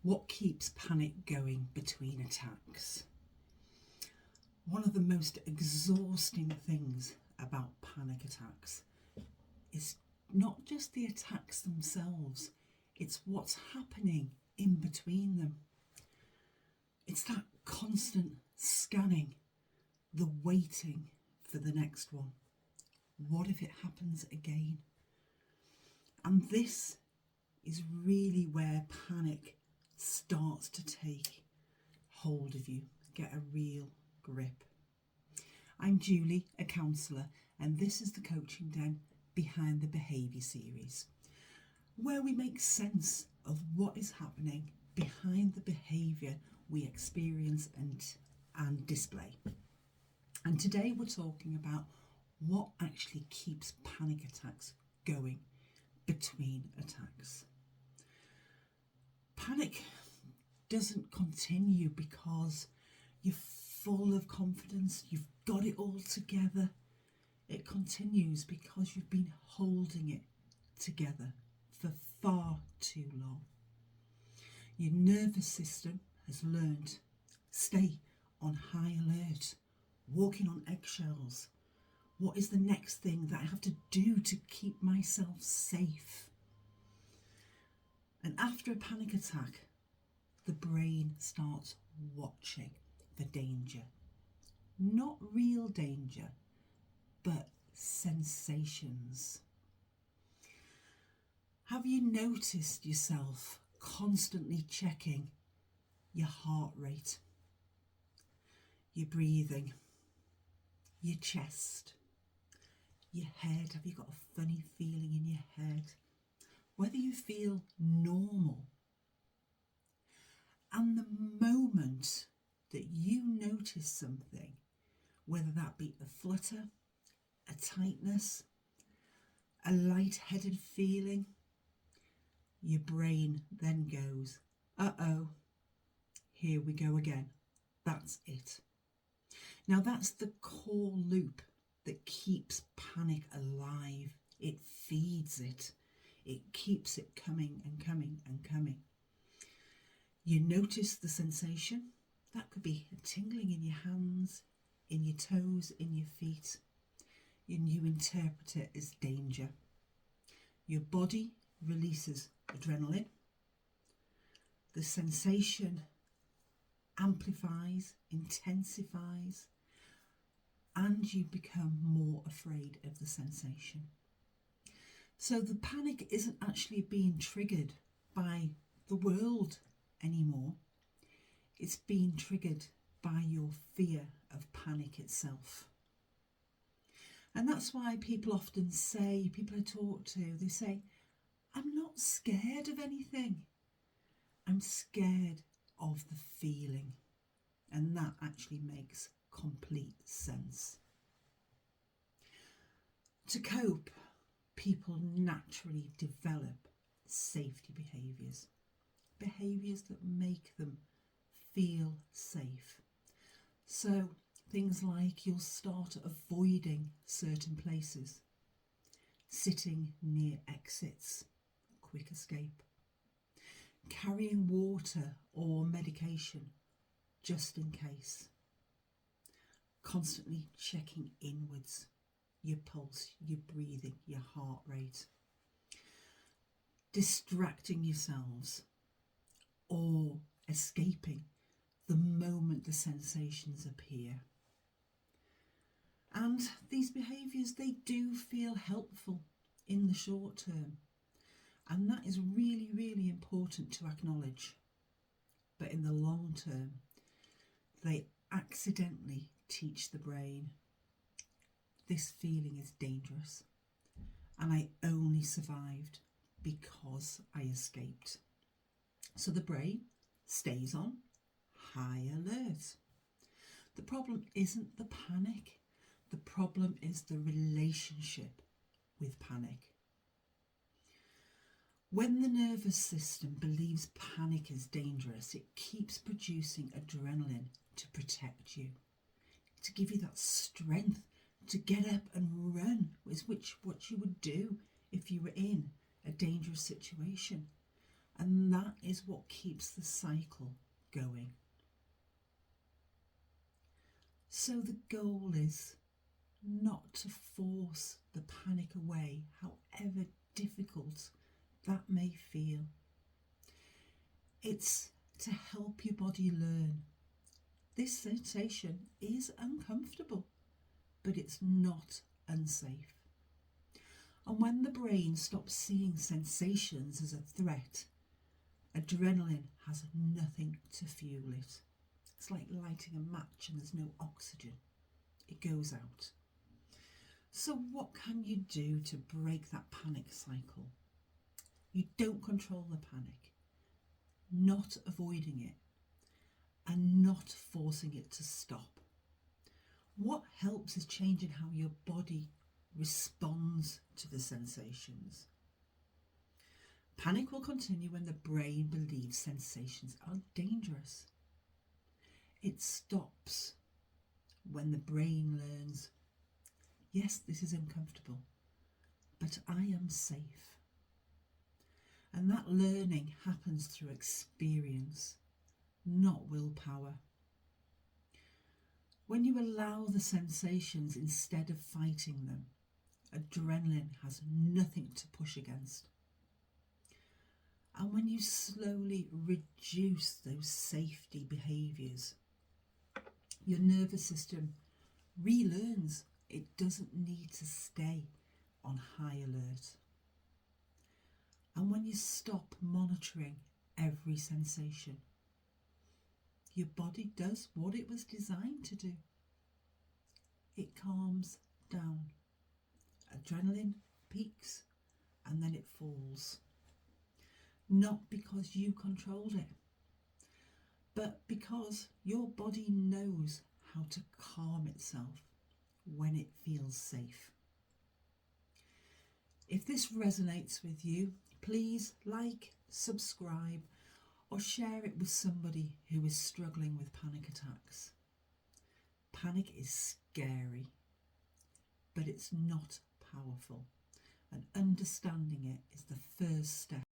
What keeps panic going between attacks? One of the most exhausting things about panic attacks is not just the attacks themselves, it's what's happening in between them. It's that constant scanning, the waiting for the next one. What if it happens again? And this is really where panic starts to take hold of you, get a real grip. I'm Julie, a counsellor, and this is the Coaching Den Behind the Behaviour series, where we make sense of what is happening behind the behaviour we experience and display. And today we're talking about what actually keeps panic attacks going between attacks. Panic doesn't continue because you're full of confidence, you've got it all together. It continues because you've been holding it together for far too long. Your nervous system has learned stay on high alert, walking on eggshells. What is the next thing that I have to do to keep myself safe? And after a panic attack, the brain starts watching for danger. Not real danger, but sensations. Have you noticed yourself constantly checking your heart rate, your breathing, your chest, your head? Have you got a funny feeling in your head? Whether you feel normal. And the moment that you notice something, whether that be a flutter, a tightness, a light-headed feeling, your brain then goes, uh-oh, here we go again. That's it. Now that's the core loop that keeps panic alive. It feeds it. It keeps it coming and coming and coming. You notice the sensation. That could be a tingling in your hands, in your toes, in your feet. And you interpret it as danger. Your body releases adrenaline. The sensation amplifies, intensifies, and you become more afraid of the sensation. So the panic isn't actually being triggered by the world anymore. It's being triggered by your fear of panic itself. And that's why people often say, people I talk to, they say, I'm not scared of anything. I'm scared of the feeling. And that actually makes complete sense. To cope, people naturally develop safety behaviours. Behaviours that make them feel safe. So things like you'll start avoiding certain places, sitting near exits, quick escape, carrying water or medication just in case, constantly checking inwards, your pulse, your breathing, your heart rate, distracting yourselves or escaping the moment the sensations appear. And these behaviours, they do feel helpful in the short term. And that is really, really important to acknowledge. But in the long term, they accidentally teach the brain, this feeling is dangerous. And I only survived because I escaped. So the brain stays on high alert. The problem isn't the panic. The problem is the relationship with panic. When the nervous system believes panic is dangerous, it keeps producing adrenaline to protect you, to give you that strength to get up and run, is what you would do if you were in a dangerous situation. And that is what keeps the cycle going. So the goal is not to force the panic away, however difficult that may feel. It's to help your body learn. This sensation is uncomfortable, but it's not unsafe. And when the brain stops seeing sensations as a threat, adrenaline has nothing to fuel it. It's like lighting a match and there's no oxygen. It goes out. So what can you do to break that panic cycle? You don't control the panic, not avoiding it, and not forcing it to stop. What helps is changing how your body responds to the sensations. Panic will continue when the brain believes sensations are dangerous. It stops when the brain learns, yes, this is uncomfortable, but I am safe. And that learning happens through experience, not willpower. When you allow the sensations instead of fighting them, adrenaline has nothing to push against. And when you slowly reduce those safety behaviours, your nervous system relearns it doesn't need to stay on high alert. And when you stop monitoring every sensation, your body does what it was designed to do. It calms down. Adrenaline peaks and then it falls. Not because you controlled it, but because your body knows how to calm itself when it feels safe. If this resonates with you, please like, subscribe, or share it with somebody who is struggling with panic attacks. Panic is scary, but it's not powerful, and understanding it is the first step